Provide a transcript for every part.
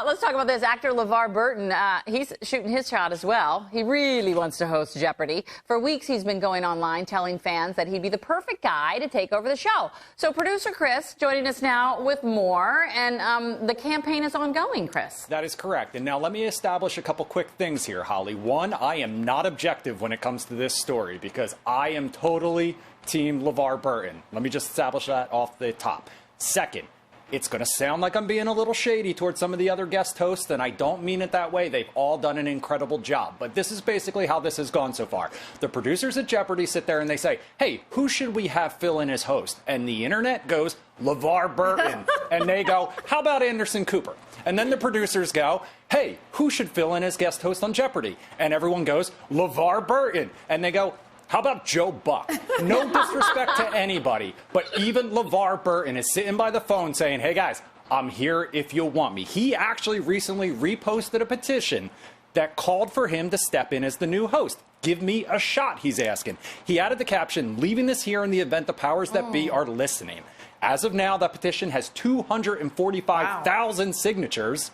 Let's talk about this. Actor Levar Burton, he's shooting his shot as well. He really wants to host Jeopardy. For weeks, he's been going online telling fans that he'd be the perfect guy to take over the show. So producer Chris joining us now with more. And the campaign is ongoing, Chris. That is correct. And now let me establish a couple quick things here, Holly. One, I am not objective when it comes to this story because I am totally Team Levar Burton. Let me just establish that off the top. Second, it's going to sound like I'm being a little shady towards some of the other guest hosts, and I don't mean it that way. They've all done an incredible job. But this is basically how this has gone so far. The producers at Jeopardy sit there and they say, hey, who should we have fill in as host? And the internet goes, Levar Burton. And they go, how about Anderson Cooper? And then the producers go, hey, who should fill in as guest host on Jeopardy? And everyone goes, Levar Burton. And they go, how about Joe Buck? No disrespect to anybody, but even Levar Burton is sitting by the phone saying, hey guys, I'm here if you want me. He actually recently reposted a petition that called for him to step in as the new host. Give me a shot, he's asking. He added the caption, leaving this here in the event the powers that be are listening. As of now, that petition has 245,000 signatures.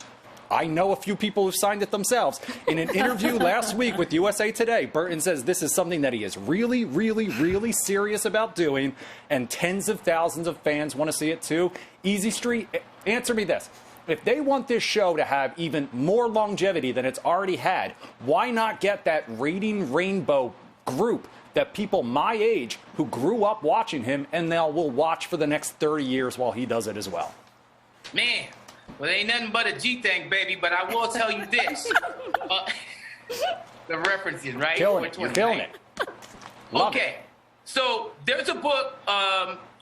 I know a few people who signed it themselves. In an interview last week with USA Today, Burton says this is something that he is really, really, really serious about doing, and tens of thousands of fans want to see it too. Easy Street, answer me this. If they want this show to have even more longevity than it's already had, why not get that rating rainbow group that people my age who grew up watching him and now will watch for the next 30 years while he does it as well? Man. Well, it ain't nothing but a G-thing, baby, but I will tell you this. The references, right? You're killing it. Okay, so there's a book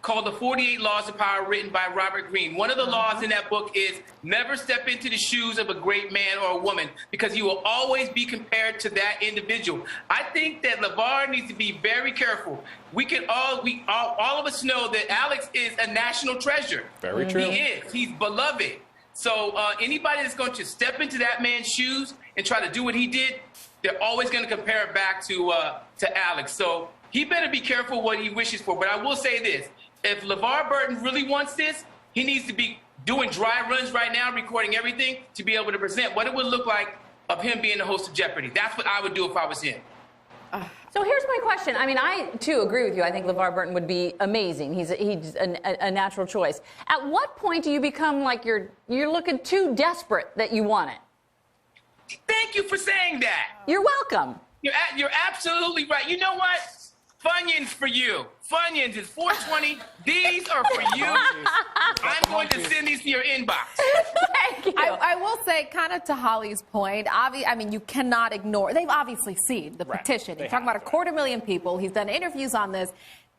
called The 48 Laws of Power written by Robert Greene. One of the laws in that book is never step into the shoes of a great man or a woman because you will always be compared to that individual. I think that Levar needs to be very careful. All of us know that Alex is a national treasure. Very true. He is. He's beloved. So anybody that's going to step into that man's shoes and try to do what he did, they're always going to compare it back to Alex. So he better be careful what he wishes for. But I will say this. If Levar Burton really wants this, he needs to be doing dry runs right now, recording everything to be able to present what it would look like of him being the host of Jeopardy. That's what I would do if I was him. So here's my question. I mean, I, too, agree with you. I think Levar Burton would be amazing. He's a natural choice. At what point do you become like you're looking too desperate that you want it? Thank you for saying that. You're welcome. You're absolutely right. You know what? Funyuns for you. Funyuns is 420. These are for you. I'm going to send these to your inbox. Thank you. I will say, kind of to Holly's point, I mean, you cannot ignore. They've obviously seen the petition. You're talking about 250,000 people. He's done interviews on this.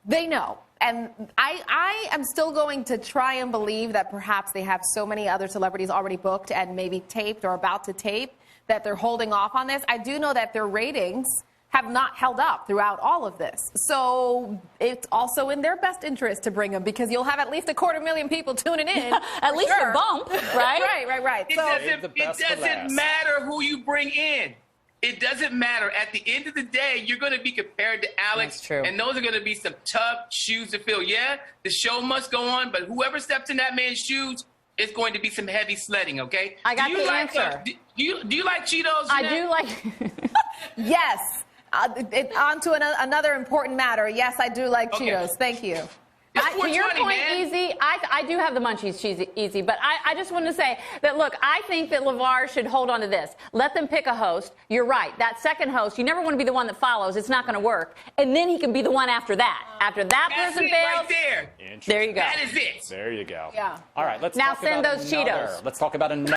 They know. And I am still going to try and believe that perhaps they have so many other celebrities already booked and maybe taped or about to tape that they're holding off on this. I do know that their ratings have not held up throughout all of this. So it's also in their best interest to bring them because you'll have at least 250,000 people tuning in. At least a bump, right? Right. It doesn't matter who you bring in. It doesn't matter. At the end of the day, you're going to be compared to Alex. That's true. And those are going to be some tough shoes to fill. Yeah, the show must go on, but whoever steps in that man's shoes, it's going to be some heavy sledding, okay? I got the answer. Do you like Cheetos? I do like... Yes. On to another important matter. Yes, I do like Cheetos. Thank you. To your point, Easy, I do have the munchies, Easy, but I just want to say that, look, I think that Levar should hold on to this. Let them pick a host. You're right. That second host, you never want to be the one that follows. It's not going to work. And then he can be the one after that. After that person fails, right there you go. That is it. There you go. Yeah. All right, let's now talk send about those Cheetos. Let's talk about another.